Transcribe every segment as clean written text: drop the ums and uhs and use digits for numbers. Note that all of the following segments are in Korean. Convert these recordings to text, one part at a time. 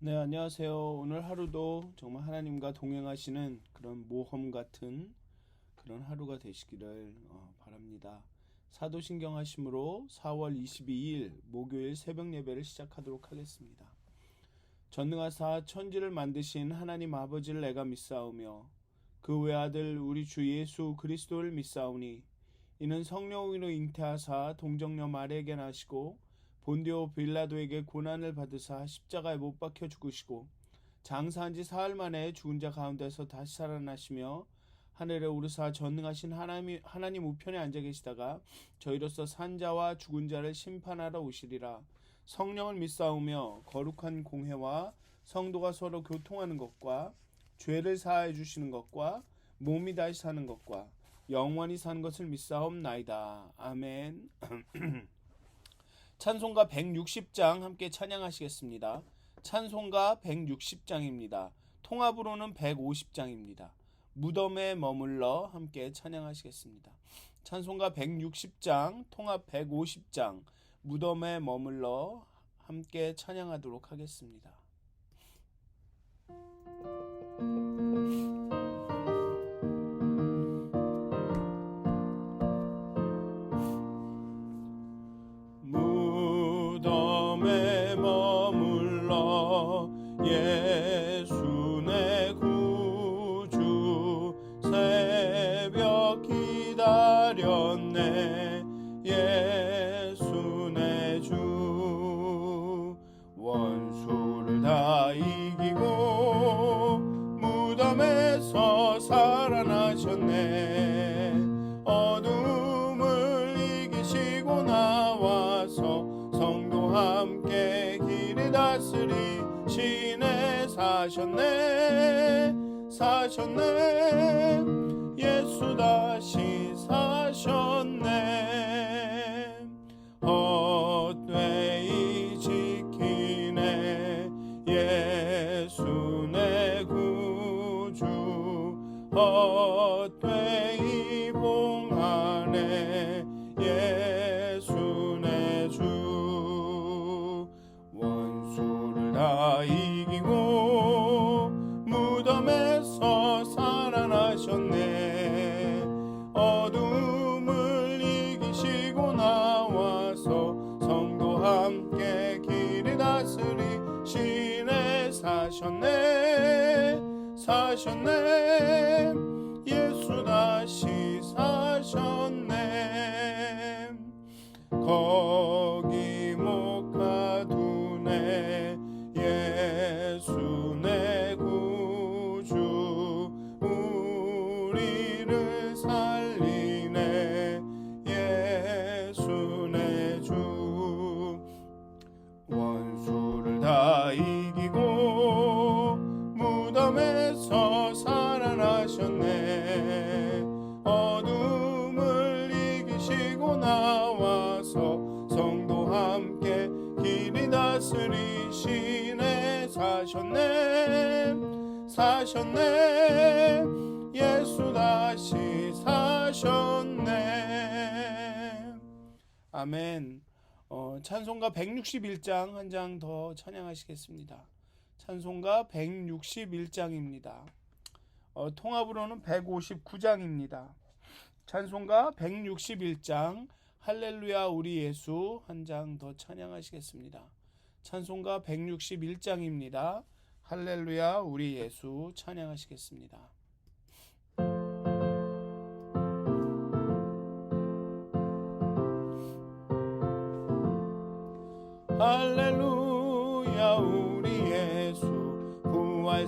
네, 안녕하세요. 오늘 하루도 정말 하나님과 동행하시는 그런 모험 같은 그런 하루가 되시기를 바랍니다. 사도신경 하심으로 4월 22일 목요일 새벽 예배를 시작하도록 하겠습니다. 전능하사 천지를 만드신 하나님 아버지를 내가 믿사오며 그 외아들 우리 주 예수 그리스도를 믿사오니 이는 성령으로 잉태하사 동정녀 마리아에게 나시고 본디오 빌라도에게 고난을 받으사 십자가에 못 박혀 죽으시고 장사한 지 사흘 만에 죽은 자 가운데서 다시 살아나시며 하늘에 오르사 전능하신 하나님 우편에 앉아 계시다가 저희로서 산자와 죽은 자를 심판하러 오시리라. 성령을 믿사오며 거룩한 공회와 성도가 서로 교통하는 것과 죄를 사하여 주시는 것과 몸이 다시 사는 것과 영원히 산 것을 믿사옵나이다. 아멘. 찬송가 160장 함께 찬양하시겠습니다. 찬송가 160장입니다. 통합으로는 150장입니다. 무덤에 머물러 함께 찬양하시겠습니다. 찬송가 160장, 통합 150장, 무덤에 머물러 함께 찬양하도록 하겠습니다. 무덤에 머물러 예수 내 구주 새벽 기다렸네. 예수 내 주 원수를 다 이기고 무덤에서 살아나셨네. 어둠을 이기시고 나와서 성도 함께 길을 다스리시네. 사셨네 예수 다시 사셨네. 헛되이 지키네 예수 내 구주 헛되이 봉하네 예수 내 주 원수를 다 이기고 무덤에서 살아나셨네. 어둠을 이기시고 나와서 성도 함께 길을 다스리시네. 사셨네 예수 다시 사셨네. 거기 못 가두네 예수 내 구주 우리를 살리네 예수 내 주 원수를 다 이기고 무덤에서 살아나셨네. 어둠을 이기시고 나와서 성도 함께 길이 다스리시네. 사셨네 예수 다시 사셨네. 아멘. 찬송가 161장 한 장 더 찬양하시겠습니다. 찬송가 161장입니다. 통합으로는 159장입니다. 찬송가 161장 할렐루야 우리 예수 한 장 더 찬양하시겠습니다. 찬송가 161장입니다. 할렐루야 우리 예수 찬양하시겠습니다. 할렐루야 우리 예수 부활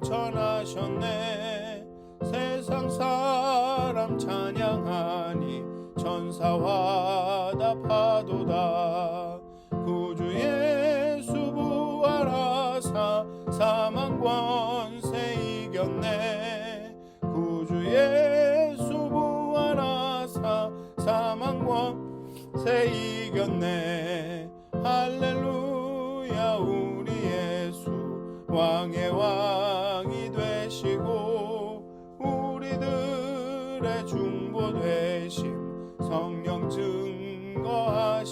승천하셨네. 세상 사람 찬양하니 천사와 답하도다. 구주 예수 부활하사 사망 권세 이겼네. 구주 예수 부활하사 사망 권세 이겼네. 할렐루야 우리 예수 왕의 왕이 되시고 우리들의 중보 되심 성령 증거하시네.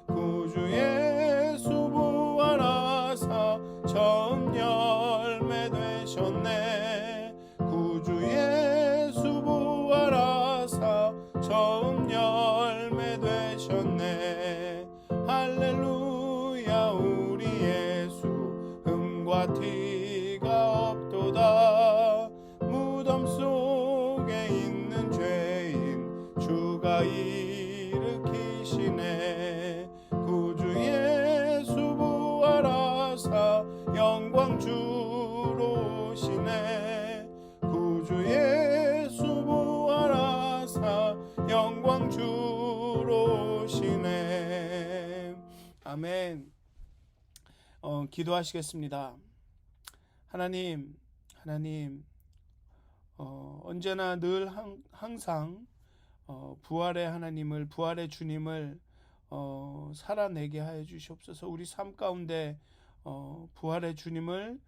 구주 예수 부활하사 오시네. 구주 예수 부활하사 영광 주로 오시네. 구주 예수 부활하사 영광 주로 오시네. 아멘. 기도하시겠습니다. 하나님, 언제나 늘 항상 부활의 하나님을, 부활의 주님을 살아내게 하여 주시옵소서. 우리 삶 가운데 부활의 주님을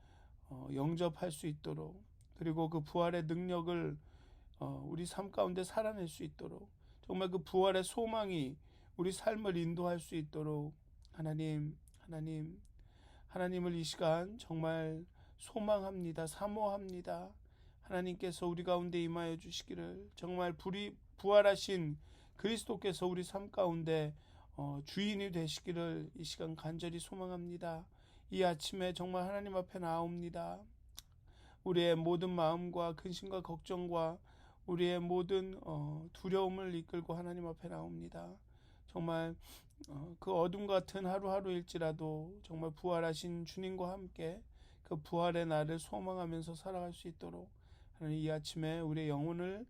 영접할 수 있도록, 그리고 그 부활의 능력을 우리 삶 가운데 살아낼 수 있도록, 정말 그 부활의 소망이 우리 삶을 인도할 수 있도록 하나님을 이 시간 정말 소망합니다. 사모합니다. 하나님께서 우리 가운데 임하여 주시기를, 정말 부활하신 그리스도께서 우리 삶 가운데 주인이 되시기를 이 시간 간절히 소망합니다. 이 아침에 정말 하나님 앞에 나옵니다. 우리의 모든 마음과 근심과 걱정과 우리의 모든 두려움을 이끌고 하나님 앞에 나옵니다. 정말 그 어둠 같은 하루하루일지라도 정말 부활하신 주님과 함께 그 부활의 날을 소망하면서 살아갈 수 있도록 하나님 이 아침에 우리의 영혼을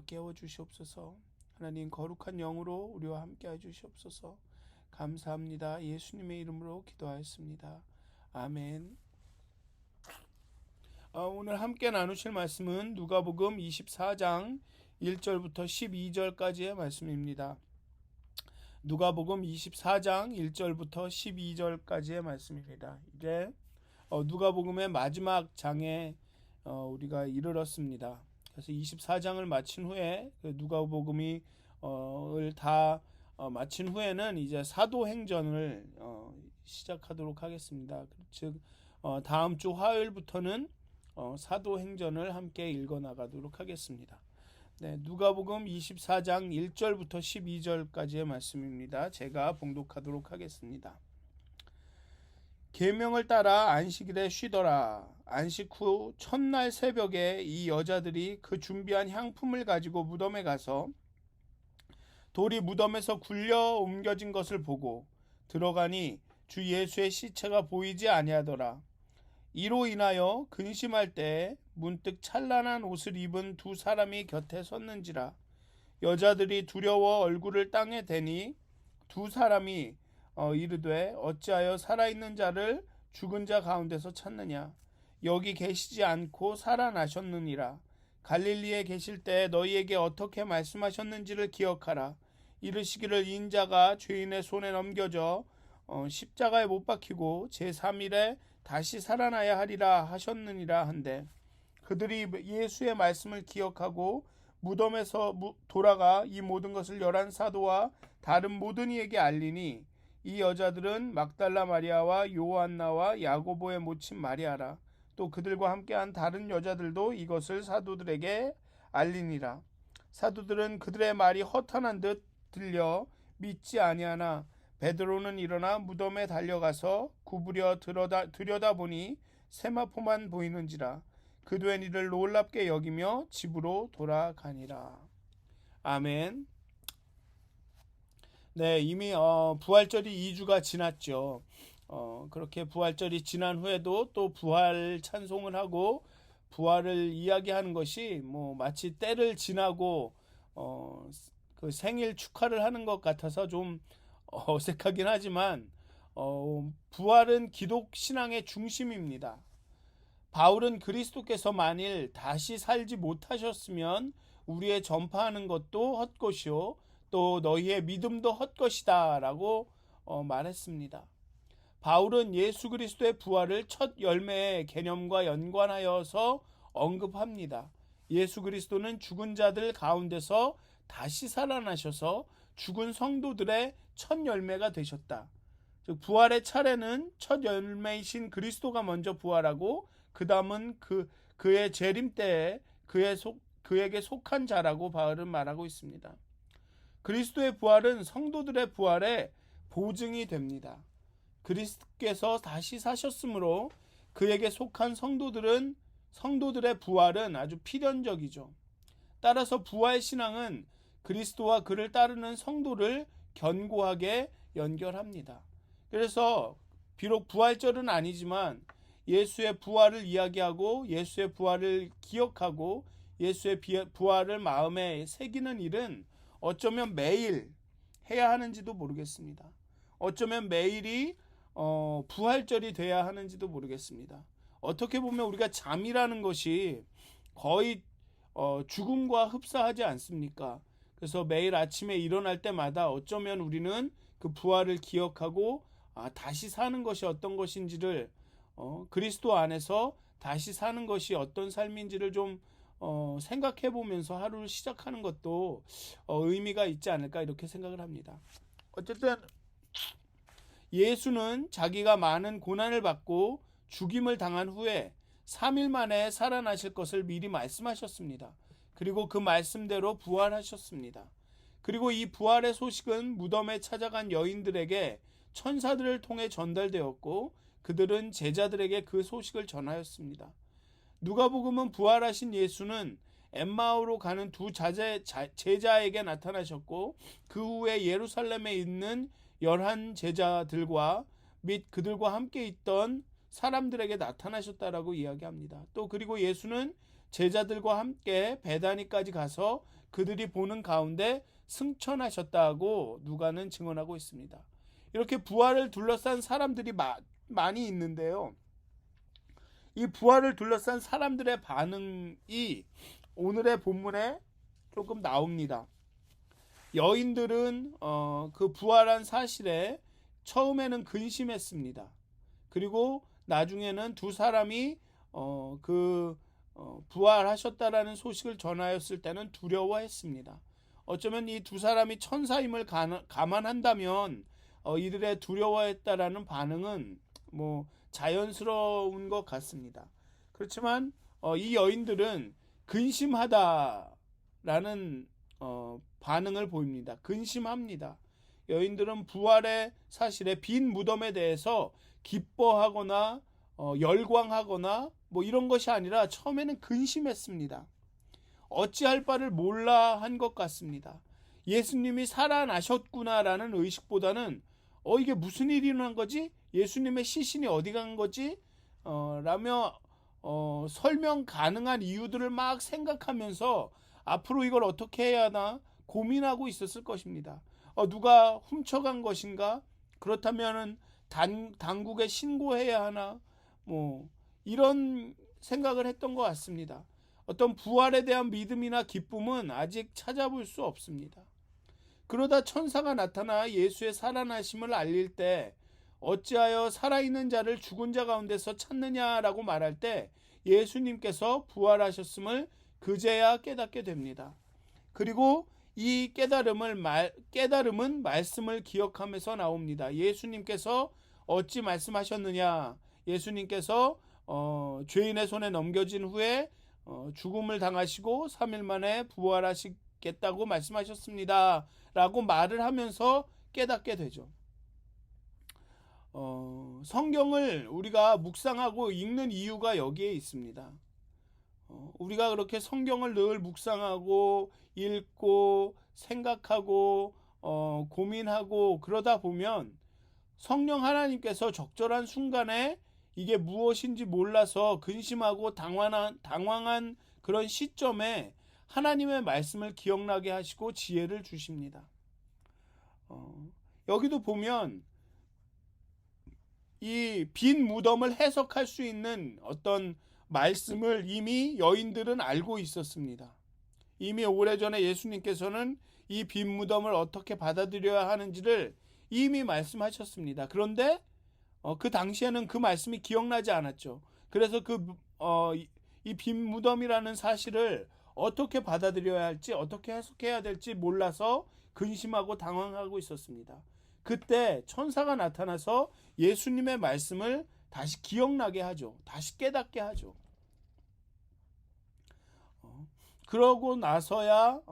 깨워주시옵소서. 하나님 거룩한 영으로 우리와 함께 해주시옵소서. 감사합니다. 예수님의 이름으로 기도하였습니다. 아멘. 오늘 함께 나누실 말씀은 누가복음 24장 1절부터 12절까지의 말씀입니다. 누가복음 24장 1절부터 12절까지의 말씀입니다. 이제 누가복음의 마지막 장에 우리가 이르렀습니다. 그래서 24장을 마친 후에 누가복음이 다 마친 후에는 이제 사도행전을 시작하도록 하겠습니다. 즉 다음 주 화요일부터는 사도행전을 함께 읽어나가도록 하겠습니다. 네, 누가복음 24장 1절부터 12절까지의 말씀입니다. 제가 봉독하도록 하겠습니다. 계명을 따라 안식일에 쉬더라. 안식 후 첫날 새벽에 이 여자들이 그 준비한 향품을 가지고 무덤에 가서 돌이 무덤에서 굴려 옮겨진 것을 보고 들어가니 주 예수의 시체가 보이지 아니하더라. 이로 인하여 근심할 때에 문득 찬란한 옷을 입은 두 사람이 곁에 섰는지라. 여자들이 두려워 얼굴을 땅에 대니 두 사람이 이르되 어찌하여 살아있는 자를 죽은 자 가운데서 찾느냐. 여기 계시지 않고 살아나셨느니라. 갈릴리에 계실 때 너희에게 어떻게 말씀하셨는지를 기억하라. 이르시기를 인자가 죄인의 손에 넘겨져 십자가에 못 박히고 제3일에 다시 살아나야 하리라 하셨느니라 한데, 그들이 예수의 말씀을 기억하고 무덤에서 돌아가 이 모든 것을 11 사도와 다른 모든 이에게 알리니 이 여자들은 막달라 마리아와 요한나와 야고보의 모친 마리아라. 또 그들과 함께한 다른 여자들도 이것을 사도들에게 알리니라. 사도들은 그들의 말이 허탄한 듯 들려 믿지 아니하나 베드로는 일어나 무덤에 달려가서 구부려 들여다보니 세마포만 보이는지라. 그 된 일을 놀랍게 여기며 집으로 돌아가니라. 아멘. 네, 이미 부활절이 2주가 지났죠. 그렇게 부활절이 지난 후에도 또 부활 찬송을 하고 부활을 이야기하는 것이 마치 때를 지나고 그 생일 축하를 하는 것 같아서 좀 어색하긴 하지만 부활은 기독 신앙의 중심입니다. 바울은 그리스도께서 만일 다시 살지 못하셨으면 우리의 전파하는 것도 헛것이요 또 너희의 믿음도 헛것이다 라고 말했습니다. 바울은 예수 그리스도의 부활을 첫 열매의 개념과 연관하여서 언급합니다. 예수 그리스도는 죽은 자들 가운데서 다시 살아나셔서 죽은 성도들의 첫 열매가 되셨다. 즉 부활의 차례는 첫 열매이신 그리스도가 먼저 부활하고 그 다음은 그의 재림 때에 그에게 속한 자라고 바울은 말하고 있습니다. 그리스도의 부활은 성도들의 부활의 보증이 됩니다. 그리스도께서 다시 사셨으므로 그에게 속한 성도들의 부활은 아주 필연적이죠. 따라서 부활 신앙은 그리스도와 그를 따르는 성도를 견고하게 연결합니다. 그래서 비록 부활절은 아니지만 예수의 부활을 이야기하고 예수의 부활을 기억하고 예수의 부활을 마음에 새기는 일은 어쩌면 매일 해야 하는지도 모르겠습니다. 어쩌면 매일이 부활절이 돼야 하는지도 모르겠습니다. 어떻게 보면 우리가 잠이라는 것이 거의 죽음과 흡사하지 않습니까? 그래서 매일 아침에 일어날 때마다 어쩌면 우리는 그 부활을 기억하고 다시 사는 것이 어떤 것인지를 그리스도 안에서 다시 사는 것이 어떤 삶인지를 좀 생각해 보면서 하루를 시작하는 것도 의미가 있지 않을까 이렇게 생각을 합니다. 어쨌든 예수는 자기가 많은 고난을 받고 죽임을 당한 후에 3일 만에 살아나실 것을 미리 말씀하셨습니다. 그리고 그 말씀대로 부활하셨습니다. 그리고 이 부활의 소식은 무덤에 찾아간 여인들에게 천사들을 통해 전달되었고 그들은 제자들에게 그 소식을 전하였습니다. 누가복음은 부활하신 예수는 엠마오로 가는 두 제자에게 나타나셨고 그 후에 예루살렘에 있는 11 제자들과 및 그들과 함께 있던 사람들에게 나타나셨다라고 이야기합니다. 또 그리고 예수는 제자들과 함께 베다니까지 가서 그들이 보는 가운데 승천하셨다고 누가는 증언하고 있습니다. 이렇게 부활을 둘러싼 사람들이 많이 있는데요. 이 부활을 둘러싼 사람들의 반응이 오늘의 본문에 조금 나옵니다. 여인들은 그 부활한 사실에 처음에는 근심했습니다. 그리고 나중에는 두 사람이 부활하셨다라는 소식을 전하였을 때는 두려워했습니다. 어쩌면 이 두 사람이 천사임을 감안한다면 이들의 두려워했다라는 반응은 자연스러운 것 같습니다. 그렇지만 이 여인들은 근심하다라는 반응을 보입니다. 근심합니다. 여인들은 부활의 사실에 빈 무덤에 대해서 기뻐하거나 열광하거나 이런 것이 아니라 처음에는 근심했습니다. 어찌할 바를 몰라 한 것 같습니다. 예수님이 살아나셨구나라는 의식보다는 이게 무슨 일이 일어난 거지? 예수님의 시신이 어디 간 거지? 라며 설명 가능한 이유들을 막 생각하면서 앞으로 이걸 어떻게 해야 하나 고민하고 있었을 것입니다. 누가 훔쳐간 것인가? 그렇다면 당국에 신고해야 하나? 이런 생각을 했던 것 같습니다. 어떤 부활에 대한 믿음이나 기쁨은 아직 찾아볼 수 없습니다. 그러다 천사가 나타나 예수의 살아나심을 알릴 때 어찌하여 살아있는 자를 죽은 자 가운데서 찾느냐라고 말할 때 예수님께서 부활하셨음을 그제야 깨닫게 됩니다. 그리고 이 깨달음은 말씀을 기억하면서 나옵니다. 예수님께서 어찌 말씀하셨느냐? 예수님께서 죄인의 손에 넘겨진 후에 죽음을 당하시고 3일 만에 부활하시겠다고 말씀하셨습니다. 라고 말을 하면서 깨닫게 되죠. 성경을 우리가 묵상하고 읽는 이유가 여기에 있습니다. 우리가 그렇게 성경을 늘 묵상하고 읽고 생각하고 고민하고 그러다 보면 성령 하나님께서 적절한 순간에 이게 무엇인지 몰라서 근심하고 당황한 그런 시점에 하나님의 말씀을 기억나게 하시고 지혜를 주십니다. 여기도 보면 이 빈 무덤을 해석할 수 있는 어떤 말씀을 이미 여인들은 알고 있었습니다. 이미 오래전에 예수님께서는 이 빈 무덤을 어떻게 받아들여야 하는지를 이미 말씀하셨습니다. 그런데 그 당시에는 그 말씀이 기억나지 않았죠. 그래서 이 빈 무덤이라는 사실을 어떻게 받아들여야 할지 어떻게 해석해야 될지 몰라서 근심하고 당황하고 있었습니다. 그때 천사가 나타나서 예수님의 말씀을 다시 기억나게 하죠. 다시 깨닫게 하죠. 그러고 나서야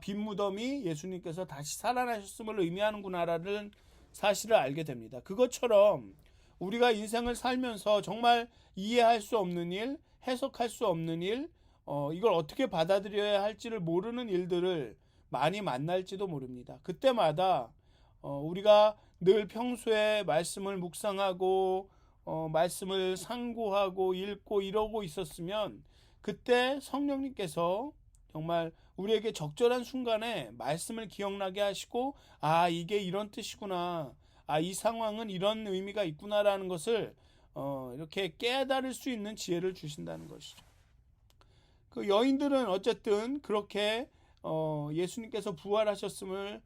빈 무덤이 예수님께서 다시 살아나셨음을 의미하는구나라는 사실을 알게 됩니다. 그것처럼 우리가 인생을 살면서 정말 이해할 수 없는 일, 해석할 수 없는 일, 이걸 어떻게 받아들여야 할지를 모르는 일들을 많이 만날지도 모릅니다. 그때마다 우리가 늘 평소에 말씀을 묵상하고 말씀을 상고하고 읽고 이러고 있었으면 그때 성령님께서 정말 우리에게 적절한 순간에 말씀을 기억나게 하시고 이게 이런 뜻이구나, 이 상황은 이런 의미가 있구나라는 것을 이렇게 깨달을 수 있는 지혜를 주신다는 것이죠. 그 여인들은 어쨌든 그렇게 예수님께서 부활하셨음을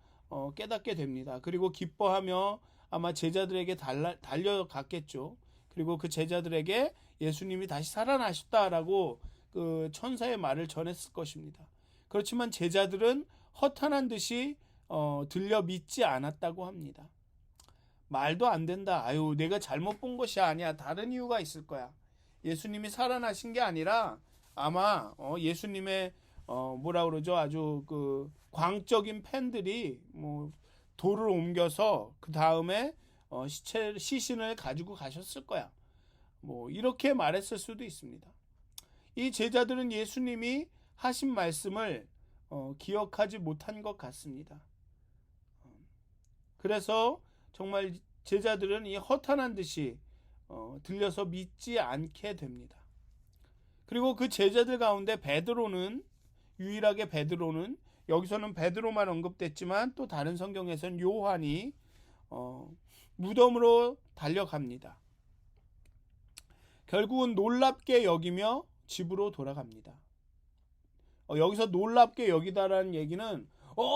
깨닫게 됩니다. 그리고 기뻐하며 아마 제자들에게 달려갔겠죠. 그리고 그 제자들에게 예수님이 다시 살아나셨다라고 그 천사의 말을 전했을 것입니다. 그렇지만 제자들은 허탄한 듯이 들려 믿지 않았다고 합니다. 말도 안 된다. 내가 잘못 본 것이 아니야. 다른 이유가 있을 거야. 예수님이 살아나신 게 아니라 아마 예수님의 뭐라 그러죠? 아주 그 광적인 팬들이 돌을 옮겨서 그 다음에 시신을 가지고 가셨을 거야. 이렇게 말했을 수도 있습니다. 이 제자들은 예수님이 하신 말씀을 기억하지 못한 것 같습니다. 그래서 정말 제자들은 이 허탄한 듯이 들려서 믿지 않게 됩니다. 그리고 그 제자들 가운데 유일하게 베드로는 여기서는 베드로만 언급됐지만 또 다른 성경에서는 요한이 무덤으로 달려갑니다. 결국은 놀랍게 여기며 집으로 돌아갑니다. 여기서 놀랍게 여기다라는 얘기는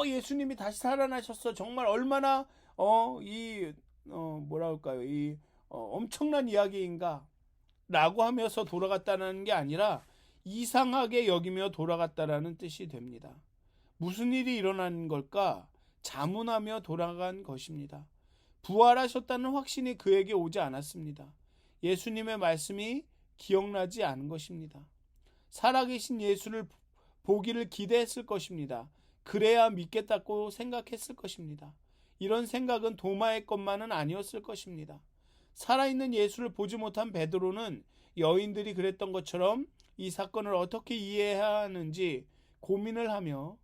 예수님이 다시 살아나셨어. 정말 얼마나 뭐라 할까요? 엄청난 이야기인가? 라고 하면서 돌아갔다는 게 아니라 이상하게 여기며 돌아갔다라는 뜻이 됩니다. 무슨 일이 일어난 걸까? 자문하며 돌아간 것입니다. 부활하셨다는 확신이 그에게 오지 않았습니다. 예수님의 말씀이 기억나지 않은 것입니다. 살아계신 예수를 보기를 기대했을 것입니다. 그래야 믿겠다고 생각했을 것입니다. 이런 생각은 도마의 것만은 아니었을 것입니다. 살아있는 예수를 보지 못한 베드로는 여인들이 그랬던 것처럼 이 사건을 어떻게 이해해야 하는지 고민을 하며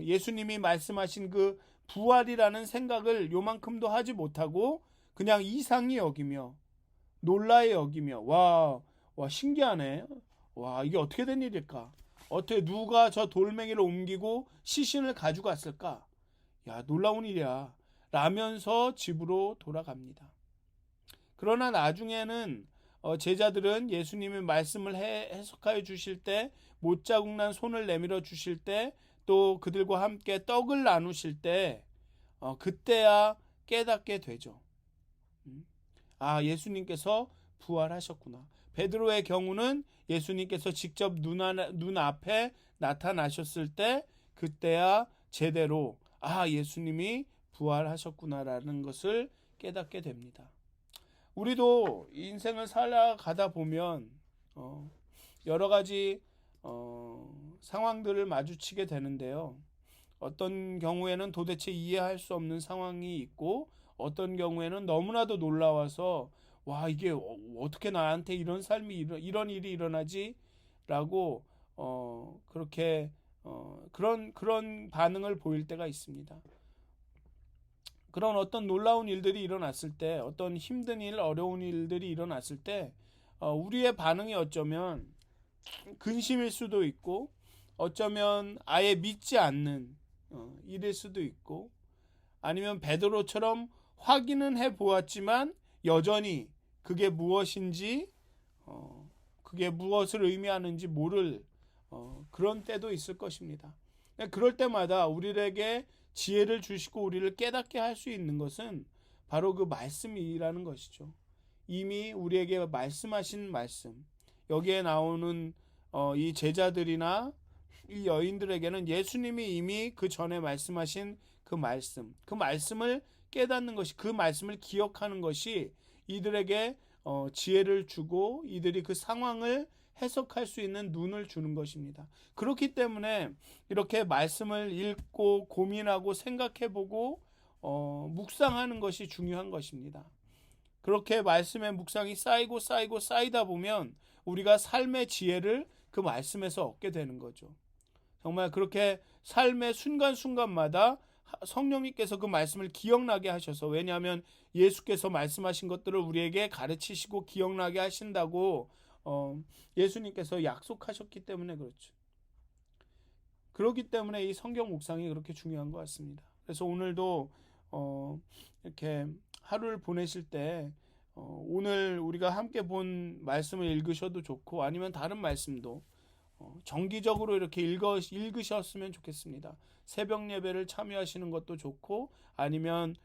예수님이 말씀하신 그 부활이라는 생각을 요만큼도 하지 못하고 그냥 이상히 여기며 놀라게 여기며 와 신기하네. 이게 어떻게 된 일일까? 어떻게 누가 저 돌멩이를 옮기고 시신을 가지고 갔을까? 놀라운 일이야. 라면서 집으로 돌아갑니다. 그러나 나중에는 제자들은 예수님이 말씀을 해석하여 주실 때, 못자국 난 손을 내밀어 주실 때, 또 그들과 함께 떡을 나누실 때 그때야 깨닫게 되죠. 예수님께서 부활하셨구나. 베드로의 경우는 예수님께서 직접 눈앞에 나타나셨을 때 그때야 제대로 예수님이 부활하셨구나라는 것을 깨닫게 됩니다. 우리도 인생을 살아가다 보면 여러 가지 상황들을 마주치게 되는데요. 어떤 경우에는 도대체 이해할 수 없는 상황이 있고 어떤 경우에는 너무나도 놀라워서 이게 어떻게 나한테 이런 삶이 이런 일이 일어나지? 라고 그렇게 그런 반응을 보일 때가 있습니다. 그런 어떤 놀라운 일들이 일어났을 때, 어떤 힘든 일, 어려운 일들이 일어났을 때 우리의 반응이 어쩌면 근심일 수도 있고 어쩌면 아예 믿지 않는 일일 수도 있고 아니면 베드로처럼 확인은 해보았지만 여전히 그게 무엇인지 그게 무엇을 의미하는지 모를 그런 때도 있을 것입니다. 그럴 때마다 우리에게 지혜를 주시고 우리를 깨닫게 할 수 있는 것은 바로 그 말씀이라는 것이죠. 이미 우리에게 말씀하신 말씀, 여기에 나오는 이 제자들이나 이 여인들에게는 예수님이 이미 그 전에 말씀하신 그 말씀을 깨닫는 것이, 그 말씀을 기억하는 것이 이들에게 지혜를 주고 이들이 그 상황을 해석할 수 있는 눈을 주는 것입니다. 그렇기 때문에 이렇게 말씀을 읽고 고민하고 생각해보고 묵상하는 것이 중요한 것입니다. 그렇게 말씀의 묵상이 쌓이다 보면 우리가 삶의 지혜를 그 말씀에서 얻게 되는 거죠. 정말 그렇게 삶의 순간순간마다 성령님께서 그 말씀을 기억나게 하셔서, 왜냐하면 예수께서 말씀하신 것들을 우리에게 가르치시고 기억나게 하신다고 예수님께서 약속하셨기 때문에 그렇죠. 그렇기 때문에 이 성경 묵상이 그렇게 중요한 것 같습니다. 그래서 오늘도 이렇게 하루를 보내실 때 오늘 우리가 함께 본 말씀을 읽으셔도 좋고, 아니면 다른 말씀도 정기적으로 이렇게 읽으셨으면 좋겠습니다. 새벽 예배를 참여하시는 것도 좋고, 아니면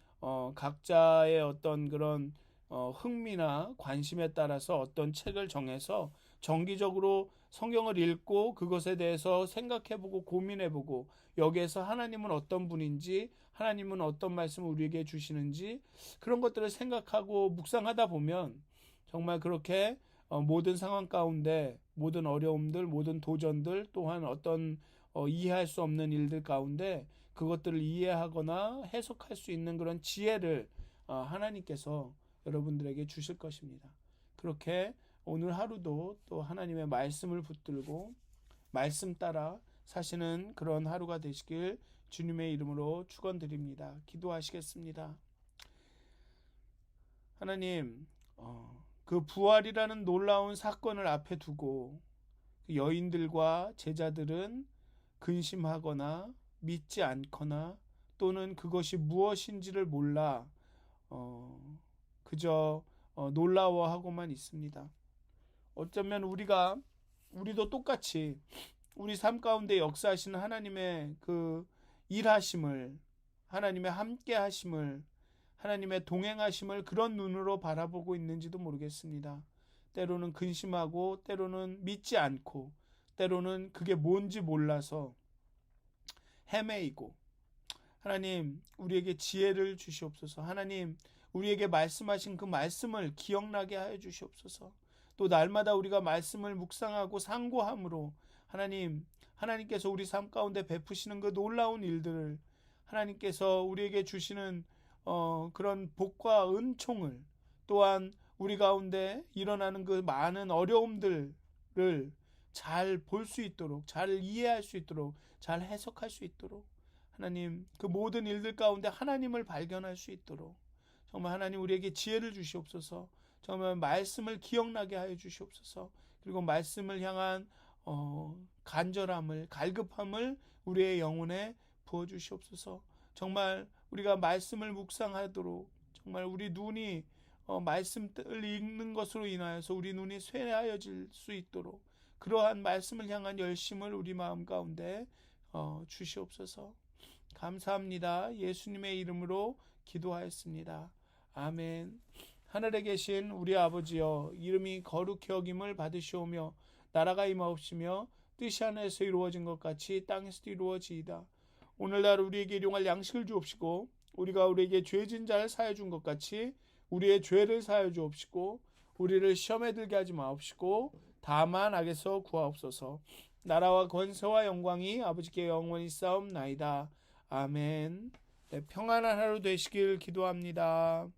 각자의 어떤 그런 흥미나 관심에 따라서 어떤 책을 정해서 정기적으로 성경을 읽고 그것에 대해서 생각해보고 고민해보고, 여기에서 하나님은 어떤 분인지, 하나님은 어떤 말씀을 우리에게 주시는지, 그런 것들을 생각하고 묵상하다 보면 정말 그렇게 모든 상황 가운데, 모든 어려움들, 모든 도전들, 또한 어떤 이해할 수 없는 일들 가운데 그것들을 이해하거나 해석할 수 있는 그런 지혜를 하나님께서 여러분들에게 주실 것입니다. 그렇게 오늘 하루도 또 하나님의 말씀을 붙들고 말씀 따라 사시는 그런 하루가 되시길 주님의 이름으로 축원드립니다. 기도하시겠습니다. 하나님, 그 부활이라는 놀라운 사건을 앞에 두고 여인들과 제자들은 근심하거나 믿지 않거나, 또는 그것이 무엇인지를 몰라 그저 놀라워하고만 있습니다. 어쩌면 우리도 똑같이 우리 삶 가운데 역사하시는 하나님의 그 일하심을, 하나님의 함께 하심을, 하나님의 동행하심을 그런 눈으로 바라보고 있는지도 모르겠습니다. 때로는 근심하고, 때로는 믿지 않고, 때로는 그게 뭔지 몰라서 헤매이고, 하나님 우리에게 지혜를 주시옵소서. 하나님 우리에게 말씀하신 그 말씀을 기억나게 하여 주시옵소서. 또 날마다 우리가 말씀을 묵상하고 상고함으로 하나님께서 우리 삶 가운데 베푸시는 그 놀라운 일들을, 하나님께서 우리에게 주시는 그런 복과 은총을, 또한 우리 가운데 일어나는 그 많은 어려움들을 잘 볼 수 있도록, 잘 이해할 수 있도록, 잘 해석할 수 있도록, 하나님 그 모든 일들 가운데 하나님을 발견할 수 있도록 정말 하나님 우리에게 지혜를 주시옵소서. 정말 말씀을 기억나게 하여 주시옵소서. 그리고 말씀을 향한 간절함을, 갈급함을 우리의 영혼에 부어주시옵소서. 정말 우리가 말씀을 묵상하도록, 정말 우리 눈이 말씀을 읽는 것으로 인하여서 우리 눈이 쇠하여질 수 있도록 그러한 말씀을 향한 열심을 우리 마음 가운데 주시옵소서. 감사합니다. 예수님의 이름으로 기도하였습니다. 아멘. 하늘에 계신 우리 아버지여, 이름이 거룩히 여김을 받으시오며 나라가 임하옵시며 뜻이 하늘에서 이루어진 것 같이 땅에서도 이루어지이다. 오늘날 우리에게 일용할 양식을 주옵시고, 우리가 우리에게 죄진 자를 사하여 준 것 같이 우리의 죄를 사하여 주옵시고, 우리를 시험에 들게 하지 마옵시고 다만 악에서 구하옵소서. 나라와 권세와 영광이 아버지께 영원히 싸움나이다. 아멘. 네, 평안한 하루 되시길 기도합니다.